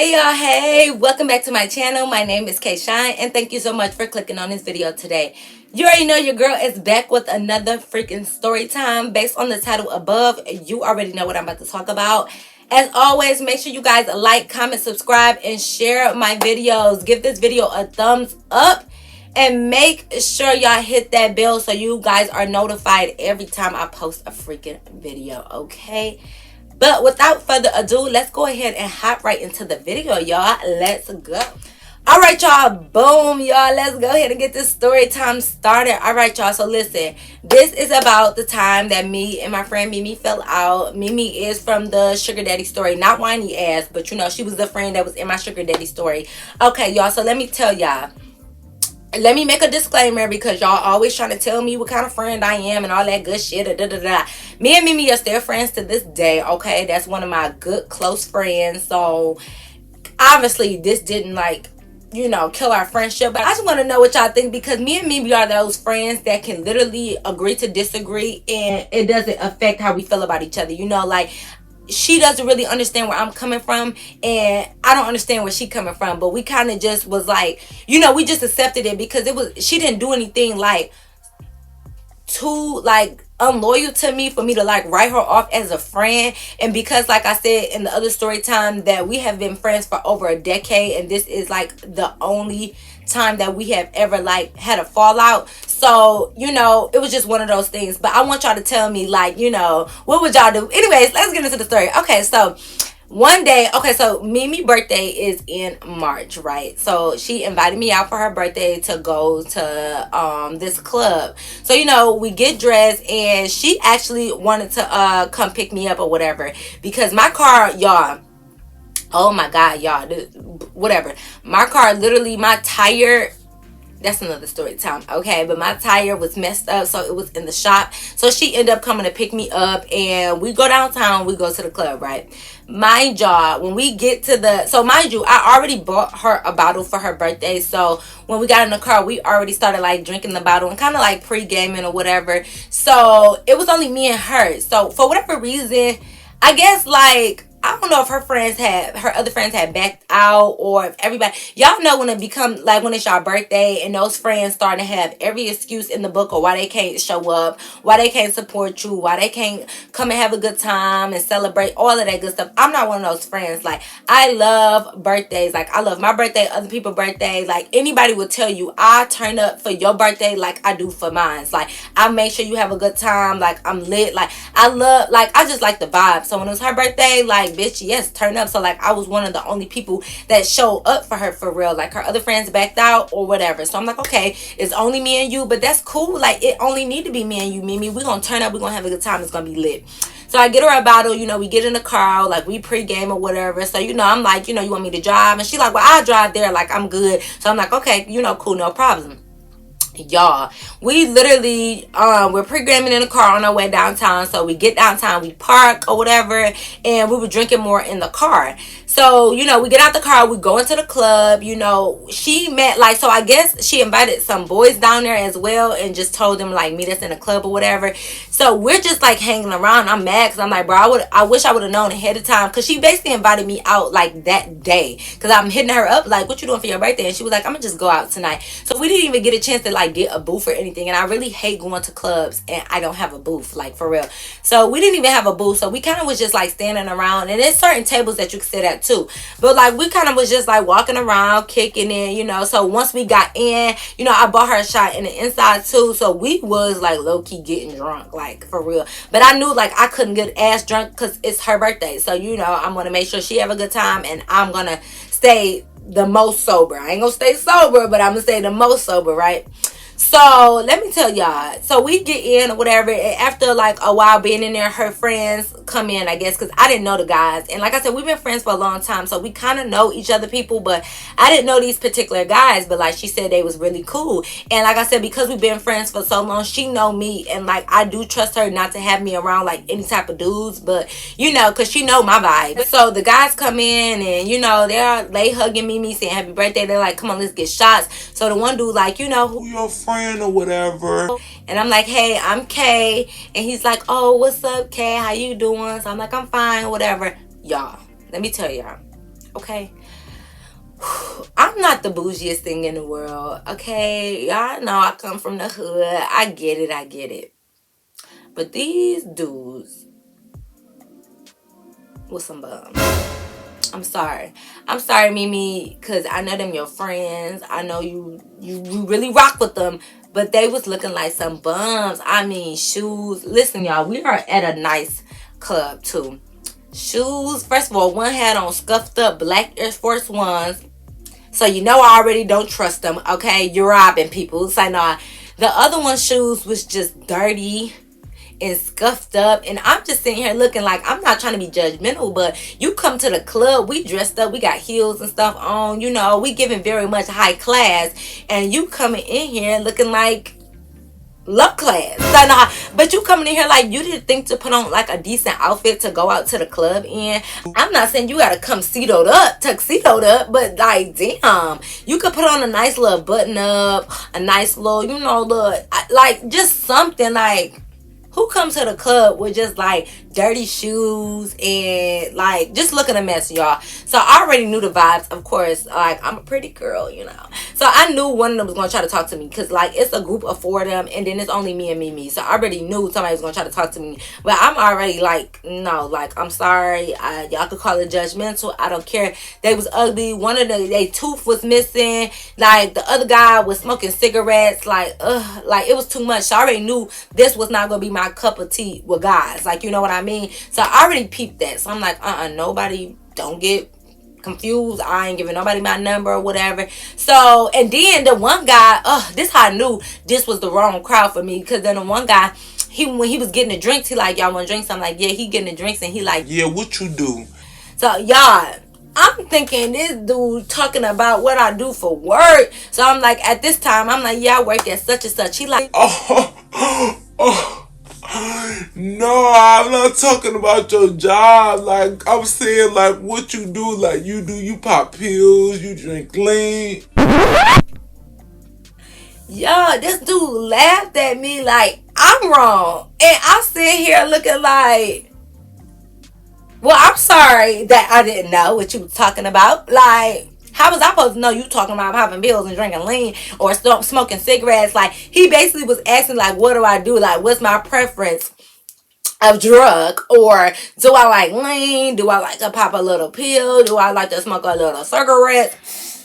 Hey y'all, hey, welcome back to my channel. My name is K Shine and thank you so much for clicking on this video today. You already know your girl is back with another freaking story time based on the title above. You already know what I'm about to talk about. As always, make sure you guys like, comment, subscribe, and share my videos. Give this video a thumbs up and make sure y'all hit that bell so you guys are notified every time I post a freaking video, okay? But without further ado, let's go ahead and hop right into the video, y'all. Let's go. All right, y'all. Boom, y'all. Let's go ahead and get this story time started. All right, y'all. So listen, this is about the time that me and my friend Mimi fell out. Mimi is from the sugar daddy story. Not whiny ass, but you know, she was the friend that was in my sugar daddy story. Okay, y'all. So let me tell y'all. Let me make a disclaimer because y'all always trying to tell me what kind of friend I am and all that good shit. Me and Mimi are still friends to this day, okay? That's one of my good close friends. So obviously this didn't kill our friendship. But I just want to know what y'all think because me and Mimi are those friends that can literally agree to disagree and it doesn't affect how we feel about each other. You know, like she doesn't really understand where I'm coming from and I don't understand where she coming from, but we kind of just was like, you know, we just accepted it because she didn't do anything like too unloyal to me for me to write her off as a friend. And because like I said in the other story time that we have been friends for over a decade and this is the only time that we have ever had a fallout. So, you know, it was just one of those things. But I want y'all to tell me what would y'all do? Anyways, let's get into the story. Okay, so one day, so Mimi's birthday is in March, right? So she invited me out for her birthday to go to this club. So, you know, we get dressed and she actually wanted to come pick me up or whatever because my car, y'all, oh my god, y'all, whatever, my car literally, my tire, that's another story time, okay, but my tire was messed up, so it was in the shop. So she ended up coming to pick me up and we go downtown, we go to the club, right? Mind y'all, when we get to mind you, I already bought her a bottle for her birthday. So when we got in the car, we already started drinking the bottle and kind of pre-gaming or whatever. So it was only me and her. So for whatever reason, I guess I don't know if her other friends had backed out or if everybody, y'all know when it become when it's your birthday and those friends start to have every excuse in the book of why they can't show up, why they can't support you, why they can't come and have a good time and celebrate, all of that good stuff. I'm not one of those friends. I love birthdays. I love my birthday, other people's birthday. Anybody would tell you I turn up for your birthday like I do for mine. I make sure you have a good time. I'm lit. I love, I just like the vibe. So when it was her birthday, bitch, yes, turn up. So I was one of the only people that showed up for her for real. Her other friends backed out or whatever. So I'm okay, it's only me and you, but that's cool. It only need to be me and you, Mimi. We're gonna turn up, we're gonna have a good time, it's gonna be lit. So I get her a bottle, you know, we get in the car, we pre-game or whatever. So, you know, I'm you know, you want me to drive? And she well, I'll drive there, I'm good. So I'm okay, you know, cool, no problem. Y'all, we literally we're programming in the car on our way downtown. So we get downtown, we park or whatever, and we were drinking more in the car. So, you know, we get out the car, we go into the club. You know, she met so I guess she invited some boys down there as well and just told them meet us in the club or whatever. So we're just hanging around. I'm mad because I'm bro, I wish I would have known ahead of time, because she basically invited me out that day, because I'm hitting her up what you doing for your birthday, and she was I'm gonna just go out tonight. So we didn't even get a chance to get a booth or anything, and I really hate going to clubs and I don't have a booth, for real. So we didn't even have a booth, so we kind of was just standing around, and there's certain tables that you can sit at too, but we kind of was just walking around kicking in, you know. So once we got in, you know, I bought her a shot in the inside too, so we was low-key getting drunk, for real. But I knew I couldn't get ass drunk because it's her birthday, so you know, I'm gonna make sure she have a good time and I'm gonna stay the most sober. I ain't gonna stay sober, but I'm gonna stay the most sober, right? So let me tell y'all, so we get in or whatever, and after a while being in there, her friends come in, I guess, because I didn't know the guys. And like I said, we've been friends for a long time, so we kind of know each other people, but I didn't know these particular guys. But she said they was really cool, and like I said, because we've been friends for so long, she know me, and I do trust her not to have me around any type of dudes, but you know, because she know my vibe. So the guys come in, and you know, they hugging me saying happy birthday. They're come on, let's get shots. So the one dude you know, who your friend or whatever, and I'm hey, I'm Kay, and he's oh, what's up, Kay, how you doing? So I'm I'm fine, whatever. Y'all, let me tell y'all, Okay? I'm not the bougiest thing in the world, okay? Y'all know I come from the hood. I get it, I get it. But these dudes with some bums. I'm sorry. I'm sorry, Mimi, because I know them your friends. I know you really rock with them. But they was looking like some bums. I mean, shoes. Listen, y'all, we are at a nice club, too. Shoes, first of all, one had on scuffed up black Air Force Ones. So you know I already don't trust them, okay? You're robbing people. It's like, nah. The other one's shoes was just dirty and scuffed up, and I'm just sitting here looking like, I'm not trying to be judgmental, but you come to the club, we dressed up, we got heels and stuff on, you know, we giving very much high class, and you coming in here looking like low class. So, nah, but you coming in here like you didn't think to put on like a decent outfit to go out to the club in. I'm not saying you gotta come tuxedoed up, but like, damn, you could put on a nice little button up, a nice little, you know, look, like just something. Like, who comes to the club with just like dirty shoes and like just looking a mess, y'all? So I already knew the vibes, of course. Like, I'm a pretty girl, you know. So I knew one of them was gonna try to talk to me, because like it's a group of 4 of them, and then it's only me and Mimi. So I already knew somebody was gonna try to talk to me. But I'm already like, no, like, I'm sorry. Y'all could call it judgmental. I don't care. They was ugly. One of their tooth was missing. Like, the other guy was smoking cigarettes. Like, like it was too much. So I already knew this was not gonna be my cup of tea with guys. Like, you know what I mean? So I already peeped that. So I'm like, nobody, don't get confused. I ain't giving nobody my number or whatever. So, and then the one guy, this how I knew this was the wrong crowd for me, because then the one guy, when he was getting the drinks, he like, y'all want drinks? I'm like, yeah. He getting the drinks, and he like, yeah, what you do? So y'all, I'm thinking this dude talking about what I do for work. So I'm like, at this time, I'm like, yeah, I work at such and such. He like, Oh, no, I'm not talking about your job. Like, I'm saying, like, what you do. Like, you pop pills, you drink lean. yo, this dude laughed at me like I'm wrong. And I'm sitting here looking like, well, I'm sorry that I didn't know what you was talking about. Like, how was I supposed to know you talking about popping pills and drinking lean or smoking cigarettes? Like, he basically was asking, like, what do I do? Like, what's my preference of drug? Or do I like lean? Do I like to pop a little pill? Do I like to smoke a little cigarette?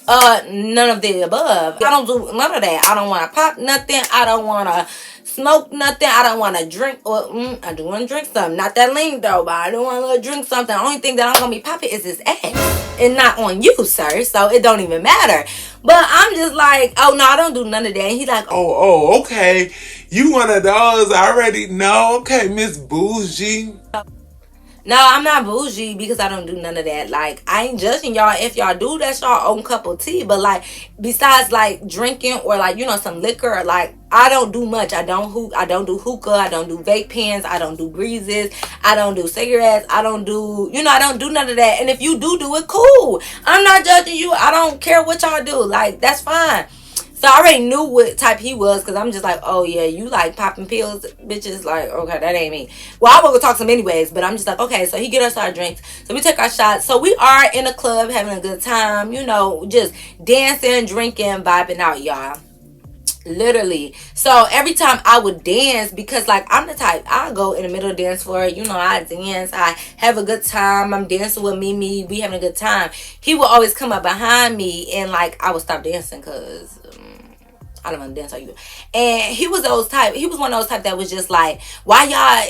None of the above. I don't do none of that. I don't want to pop nothing. I don't want to smoke nothing. I don't want to drink. Or I do want to drink something. Not that lean though, but I do want to drink something. The only thing that I'm gonna be popping is his ass, and not on you, sir. So it don't even matter. But I'm just like, oh no, I don't do none of that. And he like, Oh, okay. You one of those. I already know. Okay, Miss Bougie. no, I'm not bougie because I don't do none of that. Like, I ain't judging y'all. If y'all do, that's y'all own cup of tea. But like, besides like drinking or like, you know, some liquor, like, I don't do much. I don't do hookah. I don't do vape pens. I don't do breezes. I don't do cigarettes. I don't do, you know, I don't do none of that. And if you do it, cool. I'm not judging you. I don't care what y'all do. Like, that's fine. So I already knew what type he was, because I'm just like, oh yeah, you like popping pills, bitches. Like, okay, that ain't me. Well, I will go talk to him anyways, but I'm just like, okay. So he get us our drinks, so we take our shots. So we are in a club having a good time, you know, just dancing, drinking, vibing out, y'all. Literally. So every time I would dance, because like I'm the type, I go in the middle of the dance floor, you know, I dance, I have a good time, I'm dancing with Mimi, we having a good time. He would always come up behind me, and like I would stop dancing because I don't want to dance like you. And he was one of those type that was just like, why y'all,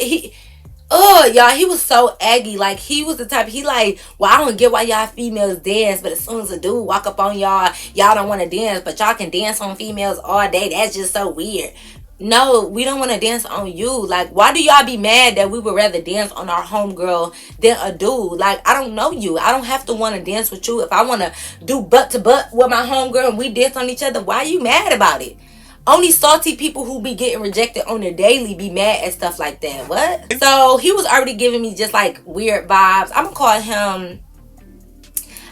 he was so aggy. Like, he was the type, he like, well, I don't get why y'all females dance, but as soon as a dude walk up on y'all don't want to dance, but y'all can dance on females all day. That's just so weird. No, we don't want to dance on you. Like, why do y'all be mad that we would rather dance on our homegirl than a dude? Like, I don't know you. I don't have to want to dance with you. If I want to do butt to butt with my homegirl and we dance on each other, why are you mad about it? Only salty people who be getting rejected on their daily be mad at stuff like that. What? So he was already giving me just like weird vibes. I'm gonna call him,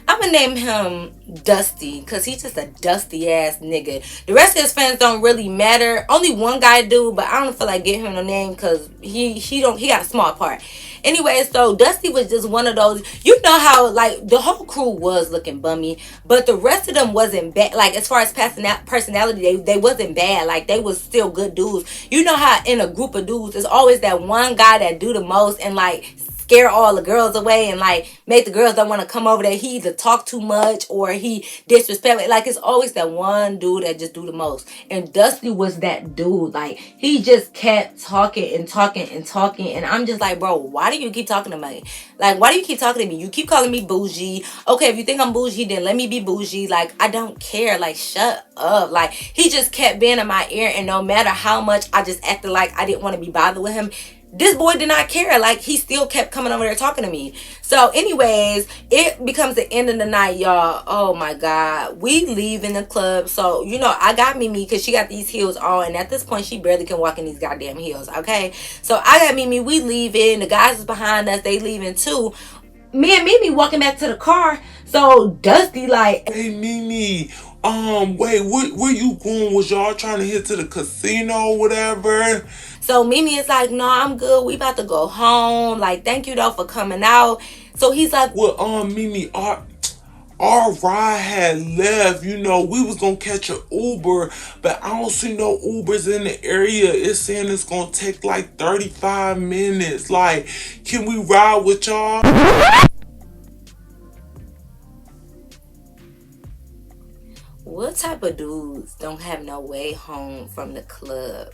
I'm gonna name him Dusty because he's just a dusty ass nigga. The rest of his friends don't really matter. Only one guy do, but I don't feel like giving him a name because he got a small part. Anyway, so Dusty was just one of those. You know how like the whole crew was looking bummy, but the rest of them wasn't bad. Like as far as personality, they wasn't bad. Like they was still good dudes. You know how in a group of dudes, there's always that one guy that do the most and like scare all the girls away and like make the girls don't want to come over there. He either talk too much or he disrespect. Like it's always that one dude that just do the most. And Dusty was that dude. Like he just kept talking and talking and talking. And I'm just like, bro, why do you keep talking to me? Like, why do you keep talking to me? You keep calling me bougie. Okay, if you think I'm bougie, then let me be bougie. Like, I don't care. Like, shut up. Like, he just kept being in my ear. And no matter how much I just acted like I didn't want to be bothered with him, this boy did not care. Like he still kept coming over there talking to me. So anyways, it becomes the end of the night, y'all. Oh my god, we leave in the club. So you know I got Mimi because she got these heels on, and at this point she barely can walk in these goddamn heels. Okay, so I got Mimi. We leaving. The guys is behind us. They leaving too. Me and Mimi walking back to the car. So Dusty like, hey Mimi, wait, where you going? Was y'all trying to hit to the casino or whatever? So Mimi is like, no, I'm good. We about to go home. Like, thank you though for coming out. So he's like, well, Mimi, our ride had left. You know, we was gonna catch an Uber, but I don't see no Ubers in the area. It's saying it's gonna take like 35 minutes. Like, can we ride with y'all? what type of dudes don't have no way home from the club?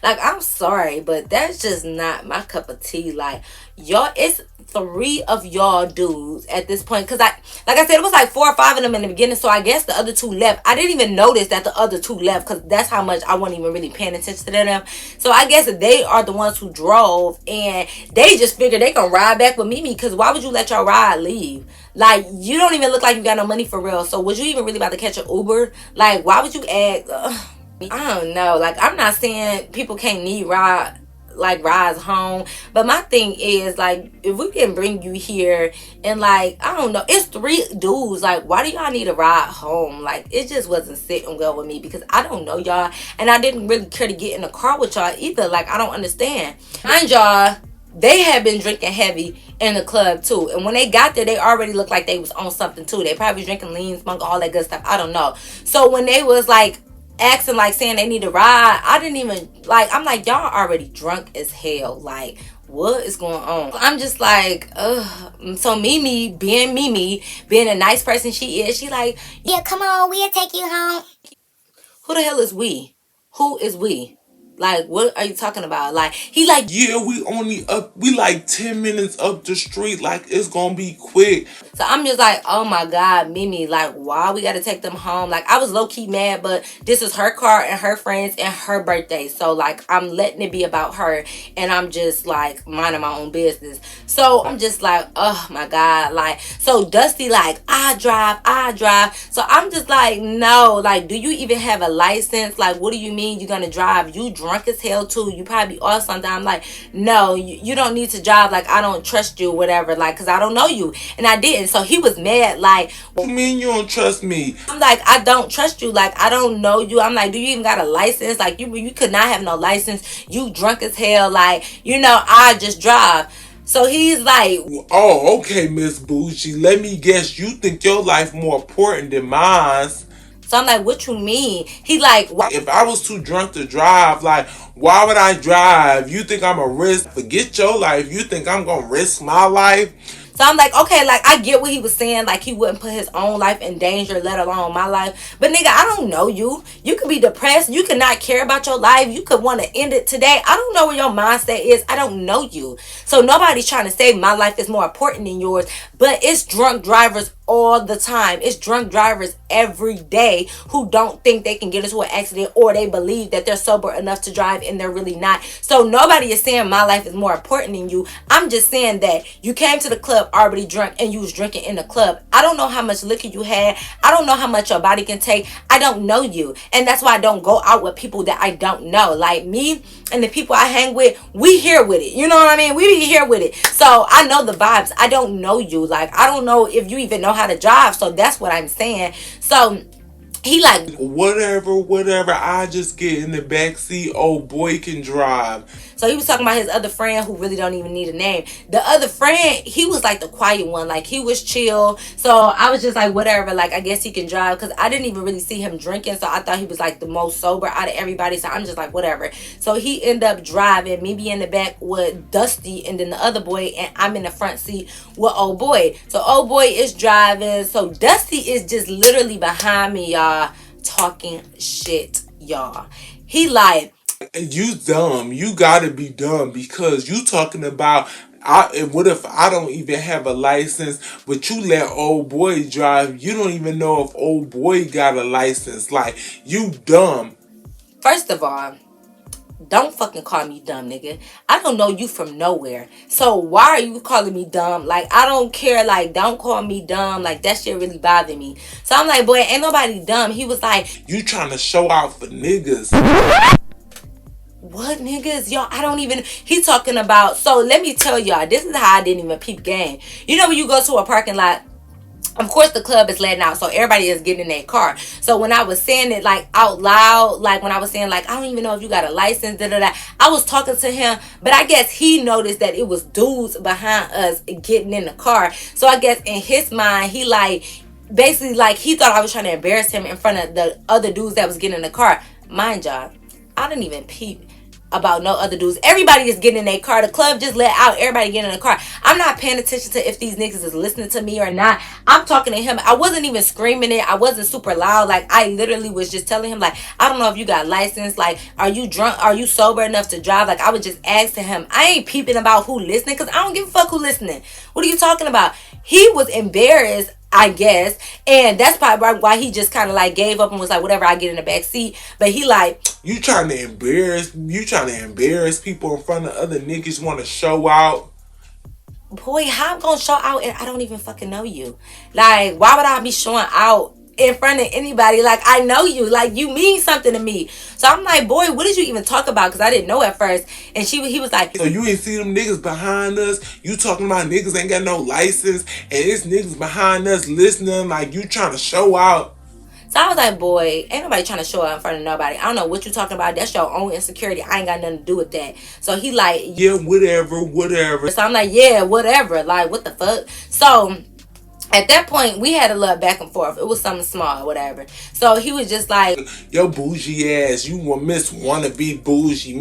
Like, I'm sorry, but that's just not my cup of tea. Like, y'all, it's 3 of y'all dudes at this point. Because, like I said, it was like 4 or 5 of them in the beginning. So, I guess the other 2 left. I didn't even notice that the other 2 left. Because that's how much I wasn't even really paying attention to them. So, I guess they are the ones who drove. And they just figured they can ride back with Mimi. Because why would you let your ride leave? Like, you don't even look like you got no money for real. So, was you even really about to catch an Uber? Like, why would you act... I don't know. Like, I'm not saying people can't need rides home, but my thing is, like, if we can bring you here and like, I don't know, it's 3 dudes. Like, why do y'all need a ride home? Like, it just wasn't sitting well with me because I don't know y'all, and I didn't really care to get in a car with y'all either. Like, I don't understand. Mind y'all, they had been drinking heavy in the club too, and when they got there, they already looked like they was on something too. They probably drinking lean, spunk, all that good stuff. I don't know. So when they was like acting like saying they need a ride, I didn't even like, I'm like, y'all already drunk as hell. Like, what is going on? I'm just like, ugh. So Mimi being a nice person she is, she like, yeah, come on, we'll take you home. who the hell is we? Who is we? Like, what are you talking about? Like, he like, Yeah, we like 10 minutes up the street. Like, it's gonna be quick. so I'm just like, oh my god, Mimi, like, why we gotta take them home? Like, I was low-key mad, but this is her car and her friends and her birthday, so like, I'm letting it be about her, and I'm just like minding my own business. So I'm just like, oh my god. Like, so Dusty like, I drive. So I'm just like, no, like, do you even have a license? Like, what do you mean you're gonna drive? You drunk as hell too. You probably off something. I'm like, no, you don't need to drive. Like, I don't trust you, whatever. Like, cause I don't know you, and I didn't. So he was mad. Like, What do you mean you don't trust me? I'm like, I don't trust you. Like, I don't know you. I'm like, do you even got a license? Like, you could not have no license. You drunk as hell. Like, you know, I just drive. So he's like, Oh, okay, Miss Bougie. Let me guess, you think your life more important than mine. so I'm like, what you mean? He like, why? If I was too drunk to drive, like, why would I drive? You think I'm a risk? Forget your life. You think I'm gonna risk my life? So I'm like, okay, like, I get what he was saying. Like, he wouldn't put his own life in danger, let alone my life. But, nigga, I don't know you. You could be depressed. You could not care about your life. You could want to end it today. I don't know where your mindset is. I don't know you. So, nobody's trying to say my life is more important than yours. But it's drunk drivers all the time. It's drunk drivers every day who don't think they can get into an accident, or they believe that they're sober enough to drive and they're really not. So nobody is saying my life is more important than you. I'm just saying that you came to the club already drunk and you was drinking in the club. I don't know how much liquor you had. I don't know how much your body can take. I don't know you. And that's why I don't go out with people that I don't know. Like me and the people I hang with, we here with it. You know what I mean? We be here with it. So I know the vibes. I don't know you. Like, I don't know if you even know how to drive. So that's what I'm saying. So he like, whatever, I just get in the backseat, old boy can drive. so he was talking about his other friend who really don't even need a name. The other friend, he was like the quiet one. Like, he was chill. So I was just like, whatever. Like, I guess he can drive. Because I didn't even really see him drinking. So I thought he was like the most sober out of everybody. So I'm just like, whatever. So he ended up driving. Me be in the back with Dusty and then the other boy. And I'm in the front seat with old boy. So old boy is driving. So Dusty is just literally behind me, y'all, talking shit, y'all. He like, You dumb. You gotta be dumb because you talking about what if I don't even have a license, but you let old boy drive? You don't even know if old boy got a license. Like, you dumb. first of all, don't fucking call me dumb, nigga. I don't know you from nowhere. So why are you calling me dumb? Like, I don't care. Like, don't call me dumb. Like, that shit really bothered me. So I'm like, boy, ain't nobody dumb. He was like, You trying to show out for niggas. what niggas? Y'all, I don't even, he talking about, so let me tell y'all, this is how I didn't even peep game. You know when you go to a parking lot, of course the club is letting out, so everybody is getting in their car. So when I was saying it like out loud, like when I was saying like, I don't even know if you got a license, I was talking to him, but I guess he noticed that it was dudes behind us getting in the car. So I guess in his mind, he like, basically like he thought I was trying to embarrass him in front of the other dudes that was getting in the car. Mind y'all, I didn't even peep about no other dudes. Everybody is getting in their car. The club just let out. Everybody getting in the car. I'm not paying attention to if these niggas is listening to me or not. I'm talking to him. I wasn't even screaming it. I wasn't super loud. Like, I literally was just telling him, like, I don't know if you got license. Like, are you drunk? Are you sober enough to drive? Like, I would just ask to him. I ain't peeping about who listening because I don't give a fuck who listening. What are you talking about? He was embarrassed, I guess, and that's probably why he just kind of like gave up and was like, whatever, I get in the back seat. But he like, You trying to embarrass people in front of other niggas, want to show out. boy, how I'm gonna show out and I don't even fucking know you? Like, why would I be showing out in front of anybody? Like, I know you. Like, you mean something to me. So I'm like, boy, what did you even talk about? Because I didn't know at first. And he was like, So you ain't see them niggas behind us? You talking about niggas ain't got no license, and it's niggas behind us listening like you trying to show out. so I was like, boy, ain't nobody trying to show out in front of nobody. I don't know what you talking about. That's your own insecurity. I ain't got nothing to do with that. So he like, Yeah, whatever. so I'm like, yeah, whatever. Like, what the fuck? So at that point, we had a little back and forth. It was something small, whatever. So he was just like, Yo, bougie ass, you wanna be bougie.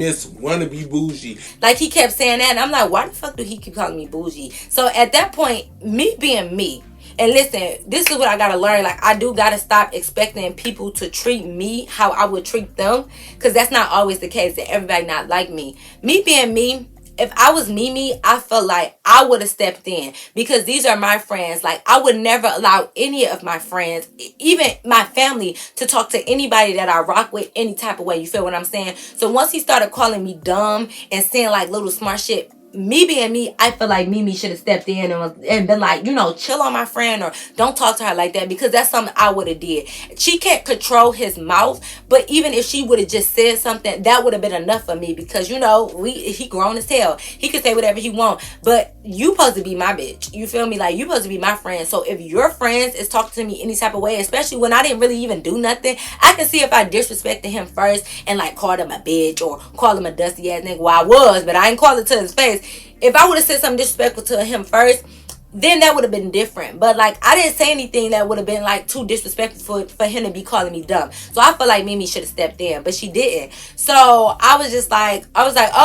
like, he kept saying that. And I'm like, why the fuck do he keep calling me bougie? So at that point, me being me, and listen, this is what I gotta learn. Like, I do gotta stop expecting people to treat me how I would treat them, because that's not always the case. That everybody not like me. Me being me, if I was Mimi, I felt like I would have stepped in because these are my friends. Like, I would never allow any of my friends, even my family, to talk to anybody that I rock with any type of way. You feel what I'm saying? So once he started calling me dumb and saying like little smart shit, me being me, I feel like Mimi should have stepped in and been like, you know, chill on my friend or don't talk to her like that, because that's something I would have did. She can't control his mouth, but even if she would have just said something, that would have been enough for me, because, you know, he grown as hell. He can say whatever he want, but you supposed to be my bitch. You feel me? Like, you supposed to be my friend. So if your friends is talking to me any type of way, especially when I didn't really even do nothing, I can see if I disrespected him first and like called him a bitch or called him a dusty ass nigga. Well, I was, but I ain't call it to his face. If I would have said something disrespectful to him first, then that would have been different. But like, I didn't say anything that would have been like too disrespectful for him to be calling me dumb. So I feel like Mimi should have stepped in, but she didn't. So I was like,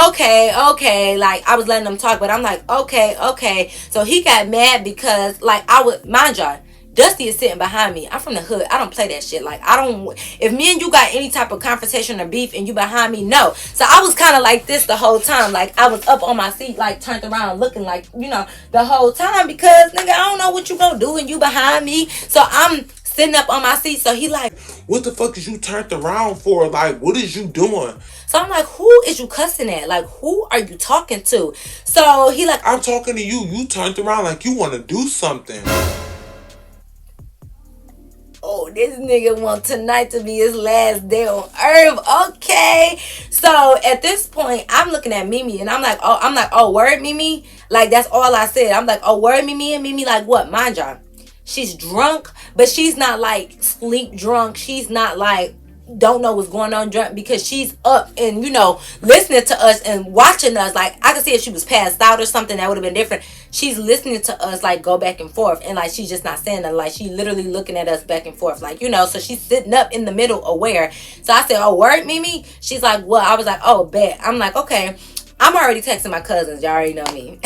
okay. Like, I was letting them talk, but I'm like, okay. So he got mad because like, mind y'all, Dusty is sitting behind me. I'm from the hood. I don't play that shit. Like, if me and you got any type of confrontation or beef and you behind me, no. So I was kind of like this the whole time. Like, I was up on my seat, like turned around looking like, you know, the whole time, because nigga, I don't know what you gonna do and you behind me. So I'm sitting up on my seat. So he like, what the fuck is you turned around for? Like, what is you doing? So I'm like, who is you cussing at? Like, who are you talking to? So he like, I'm talking to you. You turned around like you want to do something. oh, this nigga want tonight to be his last day on earth. Okay. So at this point, I'm looking at Mimi and I'm like, oh, word, Mimi? Like, that's all I said. I'm like, oh, word, Mimi? And Mimi like, what? Mind y'all, she's drunk, but she's not like sleep drunk. She's not like don't know what's going on drunk, because she's up and listening to us and watching us. Like, I could see if she was passed out or something, that would have been different. She's listening to us like go back and forth, and like she's just not saying that. Like, she literally looking at us back and forth, like, so she's sitting up in the middle aware. So I said, oh, word, Mimi? She's like, what? I was like, oh, bet. I'm like, okay. I'm already texting my cousins. Y'all already know me.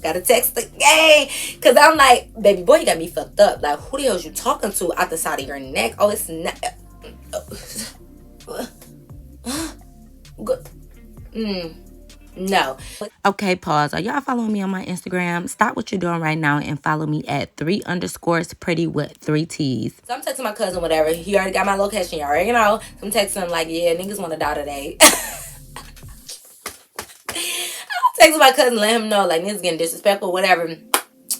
Gotta text the gang, because I'm like, baby boy, you got me fucked up. Like, who the hell is you talking to out the side of your neck? Oh, it's not. No. Okay, pause. Are y'all following me on my Instagram? Stop what you're doing right now and follow me at 3_pretty with 3 T's. So I'm texting my cousin, whatever. He already got my location. You already know. So I'm texting him like, yeah, niggas want to die today. I'm texting my cousin, let him know, like, niggas getting disrespectful, whatever.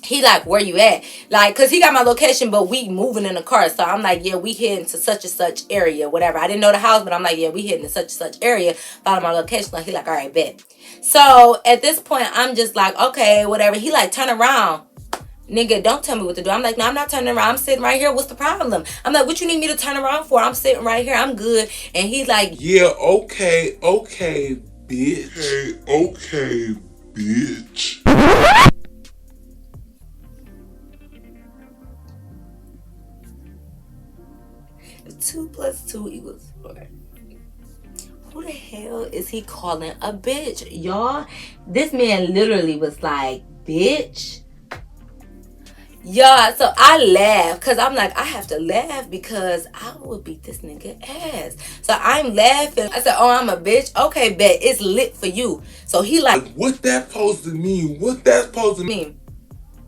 He like, where you at? Like, cause he got my location, but we moving in a car. So I'm like, yeah, we heading to such and such area, whatever. I didn't know the house, but I'm like, yeah, we heading to such and such area. Follow my location. Like, he like, all right, bet. So at this point, I'm just like, okay, whatever. He like, turn around. Nigga, don't tell me what to do. I'm like, no, I'm not turning around. I'm sitting right here. What's the problem? I'm like, what you need me to turn around for? I'm sitting right here. I'm good. And he's like, yeah, okay, bitch. Okay, bitch. 2 + 2 = 4. Who the hell is he calling a bitch? Y'all, this man literally was like, bitch. Y'all, so I laughed, because I'm like, I have to laugh because I will beat this nigga ass. So I'm laughing. I said, oh, I'm a bitch? Okay, bet. It's lit for you. So he like, what that supposed to mean? What that supposed to mean?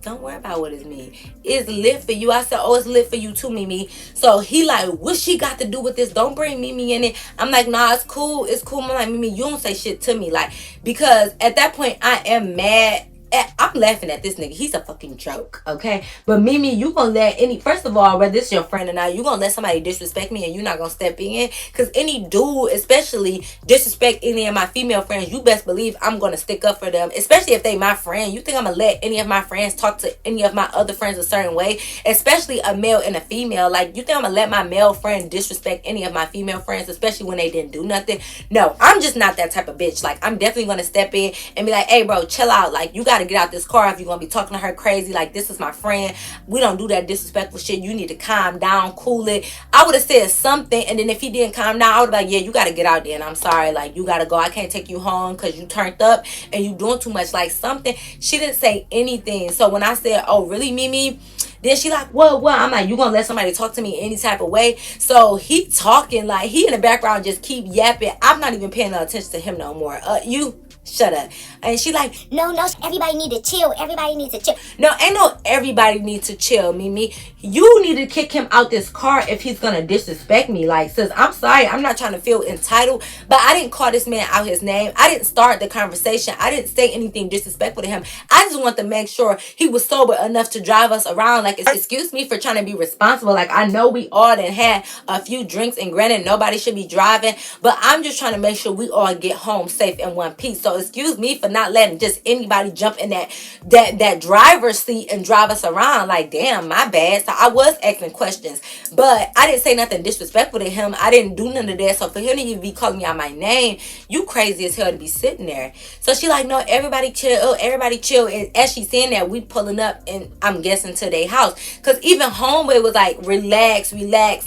Don't worry about what it means. It's lit for you. I said, oh, it's lit for you too, Mimi. So he like, what she got to do with this? Don't bring Mimi in it. I'm like, nah, it's cool. It's cool. I'm like, Mimi, you don't say shit to me. Like, because at that point, I am mad. I'm laughing at this nigga. He's a fucking joke, okay? But Mimi, you gonna let first of all, whether it's your friend or not, you gonna let somebody disrespect me and you not gonna step in? Because any dude, especially, disrespect any of my female friends, you best believe I'm gonna stick up for them, especially if they my friend. You think I'm gonna let any of my friends talk to any of my other friends a certain way? Especially a male and a female. Like, you think I'm gonna let my male friend disrespect any of my female friends, especially when they didn't do nothing? No, I'm just not that type of bitch. Like, I'm definitely gonna step in and be like, hey, bro, chill out. Like, you gotta get out this car if you're gonna be talking to her crazy. Like, this is my friend. We don't do that disrespectful shit. You need to calm down, cool it. I would have said something, and then if he didn't calm down, I would have like, yeah, you gotta get out there, and I'm sorry, like, you gotta go. I can't take you home because you turned up and you doing too much. Like, something. She didn't say anything. So when I said, oh, really, Mimi? Then she like, what? I'm like, you gonna let somebody talk to me any type of way? So he talking, like, he in the background just keep yapping. I'm not even paying no attention to him no more. You shut up. And she like, no, everybody need to chill. Everybody needs to chill. No, ain't no everybody needs to chill, Mimi. You need to kick him out this car if he's gonna disrespect me. Like, sis, I'm sorry. I'm not trying to feel entitled, but I didn't call this man out his name. I didn't start the conversation. I didn't say anything disrespectful to him. I just want to make sure he was sober enough to drive us around. Like, excuse me for trying to be responsible. Like, I know we all done had a few drinks, and granted, nobody should be driving, but I'm just trying to make sure we all get home safe in one piece. So excuse me for not letting just anybody jump in that driver's seat and drive us around. Like, damn, my bad. So I was asking questions, but I didn't say nothing disrespectful to him. I didn't do none of that. So for him to even be calling me out my name, you crazy as hell to be sitting there. So she like, no, everybody chill, everybody chill. And as she's saying that, we pulling up, and I'm guessing to their house, because even Homeboy was like, relax.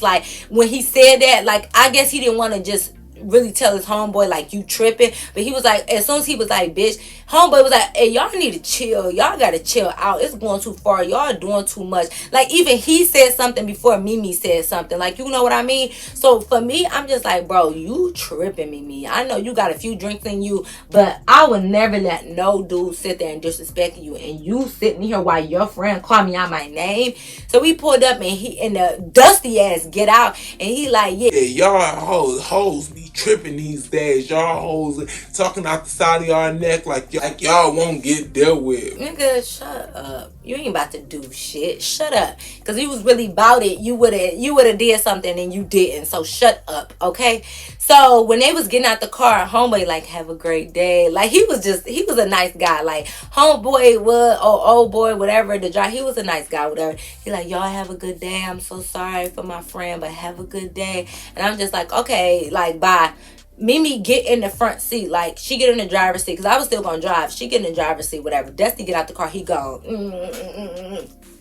Like, when he said that, like, I guess he didn't want to just really tell his homeboy like you tripping, but he was like, as soon as he was like, bitch, homeboy was like, hey, y'all need to chill, y'all gotta chill out, it's going too far, y'all doing too much. Like, even he said something before Mimi said something, like, you know what I mean? So for me, I'm just like, bro, you tripping, Mimi. I know you got a few drinks in you, but I would never let no dude sit there and disrespect you, and you sitting here while your friend called me out my name. So we pulled up, and he, and the dusty ass get out, and he like, yeah, y'all hoes be tripping these days. Y'all hoes talking out the side of y'all neck like y'all won't get dealt with. nigga, shut up. You ain't about to do shit. Shut up. Cause you was really about it. You woulda did something and you didn't. So shut up, okay? So when they was getting out the car, homeboy like, have a great day. Like, he was a nice guy. Like, homeboy was, or old boy, whatever, the driver, he was a nice guy, whatever. He like, y'all have a good day. I'm so sorry for my friend, but have a good day. And I'm just like, okay, like, bye. Mimi get in the front seat, like, she get in the driver's seat, because I was still gonna drive. She get in the driver's seat, whatever. Dusty get out the car, he gone.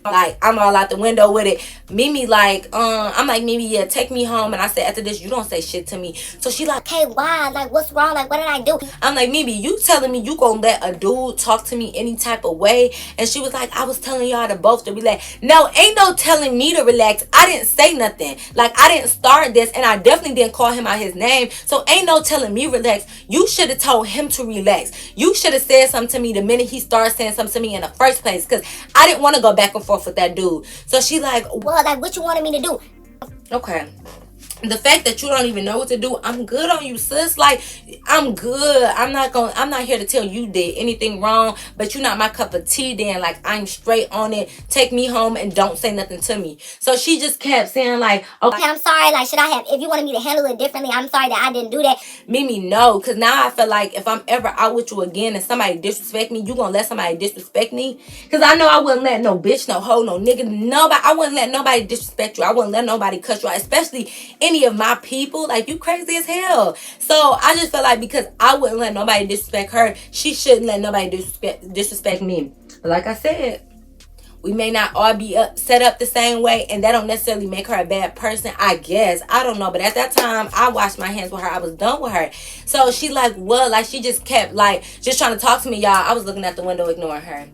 Like, I'm all out the window with it. Mimi like, I'm like, Mimi, yeah, take me home. And I said, after this, you don't say shit to me. So she like, Okay, why? Like, what's wrong? Like, what did I do? I'm like, Mimi, you telling me you gonna let a dude talk to me any type of way? And she was like, I was telling y'all to both to relax. No, ain't no telling me to relax. I didn't say nothing. Like, I didn't start this, and I definitely didn't call him out his name. So ain't no telling me relax. You should have told him to relax. You should have said something to me the minute he started saying something to me in the first place, because I didn't want to go back and forth with that dude. So she like, Well, like, what you wanted me to do? okay. The fact that you don't even know what to do, I'm good on you, sis. Like, I'm good. I'm not here to tell you did anything wrong, but you're not my cup of tea then. Like, I'm straight on it. Take me home and don't say nothing to me. So she just kept saying like, Okay, I'm sorry. Like, should I have, if you wanted me to handle it differently, I'm sorry that I didn't do that. Mimi, no, because now I feel like if I'm ever out with you again and somebody disrespect me, you gonna let somebody disrespect me? Because I know I wouldn't let no bitch, no hoe, no nigga, nobody, I wouldn't let nobody disrespect you. I wouldn't let nobody cut you out, especially any of my people. Like, you crazy as hell. So I just feel like because I wouldn't let nobody disrespect her, she shouldn't let nobody disrespect me. But like I said, we may not all be set up the same way, and that don't necessarily make her a bad person, I guess. I don't know. But at that time, I washed my hands with her. I was done with her. So she like, what? Like, she just kept, like, just trying to talk to me, y'all. I was looking at the window, ignoring her.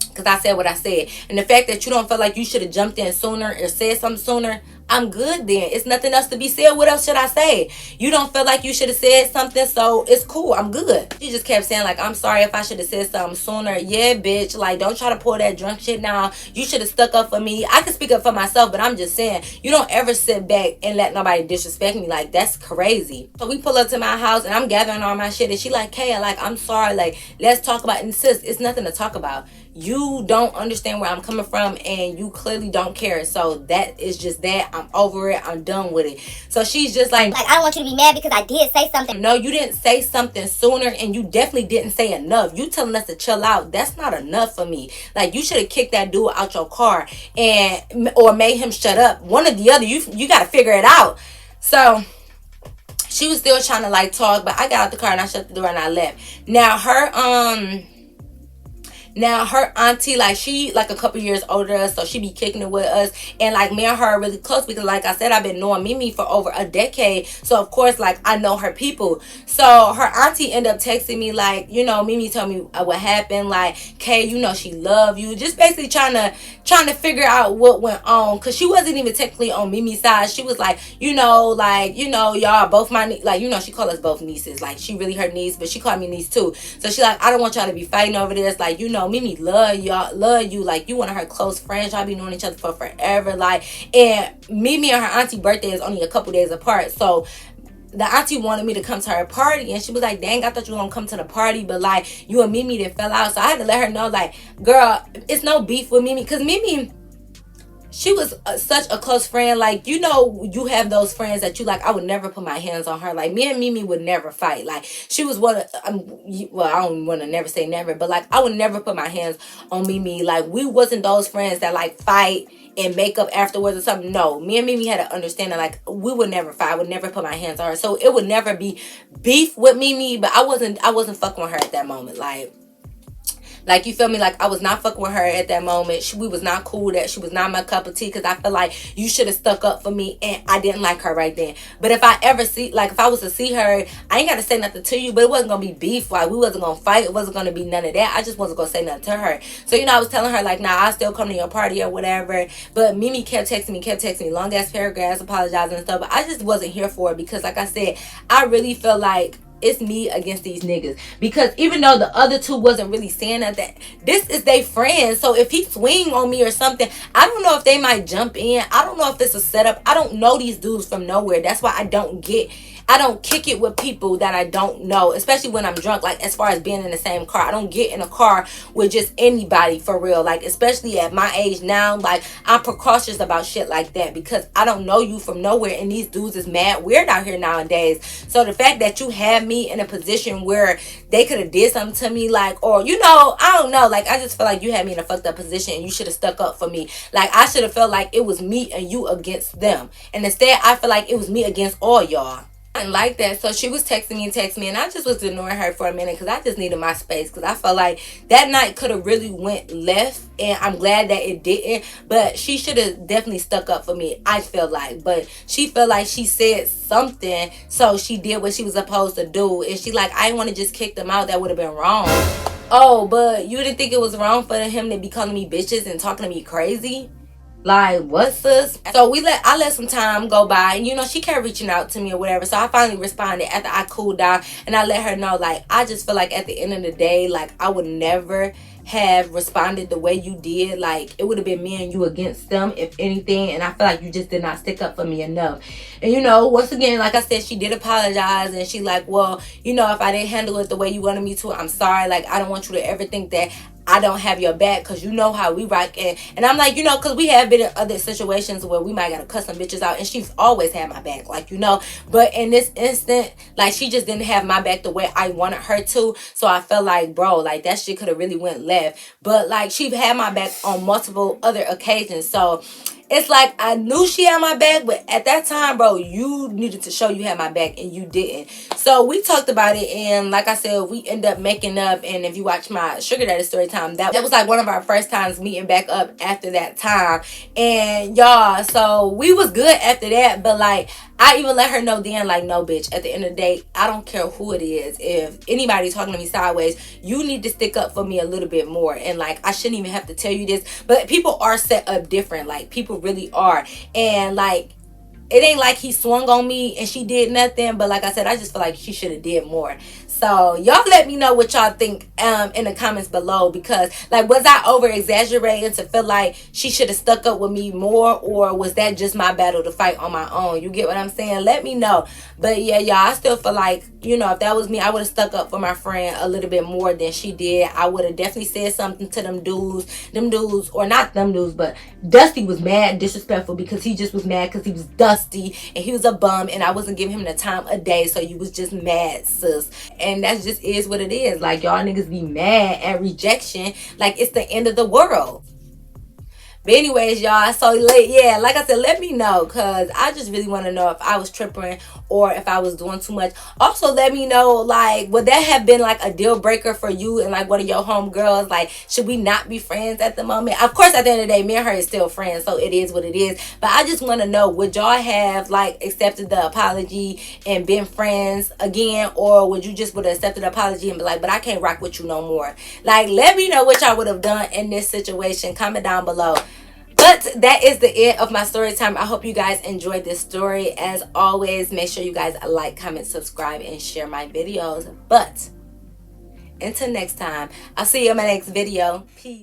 Because I said what I said. And the fact that you don't feel like you should have jumped in sooner or said something sooner, I'm good then. It's nothing else to be said. What else should I say? You don't feel like you should have said something, so it's cool. I'm good. She just kept saying like, I'm sorry if I should have said something sooner. Yeah, bitch. Like, don't try to pull that drunk shit now. You should have stuck up for me. I can speak up for myself, but I'm just saying, you don't ever sit back and let nobody disrespect me. Like, that's crazy. So we pull up to my house, and I'm gathering all my shit, and she like, Kay, like, I'm sorry. Like, let's talk about it. And sis, it's nothing to talk about. You don't understand where I'm coming from, and you clearly don't care. So that is just that. I'm over it. I'm done with it. So she's just like, I don't want you to be mad because I did say something. no, you didn't say something sooner, and you definitely didn't say enough. You telling us to chill out, that's not enough for me. Like, you should have kicked that dude out your car and or made him shut up. One or the other. You got to figure it out. So she was still trying to like talk, but I got out the car and I shut the door and I left. Now her auntie, like, she like a couple years older than us, so she be kicking it with us, and like me and her are really close because like I said, I've been knowing Mimi for over a decade, so of course like I know her people. So her auntie ended up texting me like, you know, Mimi told me what happened, like, Kay, you know she love you, just basically trying to figure out what went on, because she wasn't even technically on Mimi's side. She was like, y'all both my like, she called us both nieces, like she really her niece, but she called me niece too. So she like, I don't want y'all to be fighting over this, like, Mimi love you, like you one of her close friends, y'all be knowing each other for forever, like, and Mimi and her auntie birthday is only a couple days apart. So the auntie wanted me to come to her party, and she was like, dang, I thought you were gonna come to the party, but like you and Mimi didn't fell out. So I had to let her know, like, girl, it's no beef with Mimi, because Mimi, she was such a close friend. Like, you have those friends that you like, I would never put my hands on her. Like, me and Mimi would never fight. Like, she was one of, well, I don't want to never say never, but like, I would never put my hands on Mimi. Like, we wasn't those friends that like fight and make up afterwards or something. No, me and Mimi had an understanding, like, we would never fight. I would never put my hands on her. So it would never be beef with Mimi, but I wasn't fucking with her at that moment. Like, Like, you feel me? Like, I was not fucking with her at that moment. We was not cool. That she was not my cup of tea, because I feel like you should have stuck up for me, and I didn't like her right then. But if I ever see, like, if I was to see her, I ain't got to say nothing to you, but it wasn't gonna be beef. Like, we wasn't gonna fight. It wasn't gonna be none of that. I just wasn't gonna say nothing to her. So, I was telling her, like, nah, I still come to your party or whatever. But Mimi kept texting me long ass paragraphs, apologizing and stuff. But I just wasn't here for it, because, like I said, I really feel like it's me against these niggas. Because even though the other two wasn't really saying that, this is their friend. So if he swing on me or something, I don't know if they might jump in. I don't know if it's a setup. I don't know these dudes from nowhere. That's why I don't kick it with people that I don't know, especially when I'm drunk. Like, as far as being in the same car, I don't get in a car with just anybody, for real. Like, especially at my age now, like, I'm precautious about shit like that, because I don't know you from nowhere, and these dudes is mad weird out here nowadays. So the fact that you have me in a position where they could have did something to me, like, or I don't know, like, I just feel like you had me in a fucked up position, and you should have stuck up for me. Like, I should have felt like it was me and you against them, and instead I feel like it was me against all y'all. I didn't like that. So she was texting me, and I just was ignoring her for a minute, because I just needed my space, because I felt like that night could have really went left, and I'm glad that it didn't. But she should have definitely stuck up for me, I feel like. But she felt like she said something, so she did what she was supposed to do, and she like, I didn't want to just kick them out. That would have been wrong. Oh, but you didn't think it was wrong for him to be calling me bitches and talking to me crazy? Like, what, sis? So I let some time go by, and she kept reaching out to me or whatever. So I finally responded after I cooled down, and I let her know, like, I just feel like at the end of the day, like, I would never have responded the way you did. Like, it would have been me and you against them, if anything. And I feel like you just did not stick up for me enough. And once again, like I said, she did apologize, and she like, well, if I didn't handle it the way you wanted me to, I'm sorry. Like, I don't want you to ever think that I don't have your back, because you know how we rock. And I'm like, because we have been in other situations where we might gotta cut some bitches out, and she's always had my back, like, but in this instant, like, she just didn't have my back the way I wanted her to. So I felt like, bro, like, that shit could have really went left. But like, she had my back on multiple other occasions. So it's like, I knew she had my back, but at that time, bro, you needed to show you had my back, and you didn't. So we talked about it, and like I said, we ended up making up. And if you watch my Sugar Daddy story time, that was like one of our first times meeting back up after that time. And y'all, so we was good after that. But like, I even let her know then, like, no, bitch, at the end of the day, I don't care who it is. If anybody's talking to me sideways, you need to stick up for me a little bit more. And like, I shouldn't even have to tell you this, but people are set up different. Like, people really are. And like, it ain't like he swung on me and she did nothing. But like I said, I just feel like she should have did more. So y'all let me know what y'all think in the comments below, because like, was I over exaggerating to feel like she should have stuck up with me more, or was that just my battle to fight on my own? You get what I'm saying? Let me know. But yeah, y'all, I still feel like, if that was me, I would have stuck up for my friend a little bit more than she did. I would have definitely said something to them dudes, or not them dudes, but Dusty was mad disrespectful, because he just was mad because he was dusty and he was a bum, and I wasn't giving him the time of day. So you was just mad, sis. And that just is what it is. Like, y'all niggas be mad at rejection like it's the end of the world. But anyways, y'all, so yeah, like I said, let me know, because I just really want to know if I was tripping or if I was doing too much. Also, let me know, like, would that have been like a deal breaker for you and like one of your homegirls? Like, should we not be friends at the moment? Of course, at the end of the day, me and her is still friends, so it is what it is. But I just want to know, would y'all have like accepted the apology and been friends again, or would you just would have accepted the apology and be like, but I can't rock with you no more? Like, let me know what y'all would have done in this situation. Comment down below. But that is the end of my story time. I hope you guys enjoyed this story. As always, make sure you guys like, comment, subscribe, and share my videos. But until next time, I'll see you in my next video. Peace.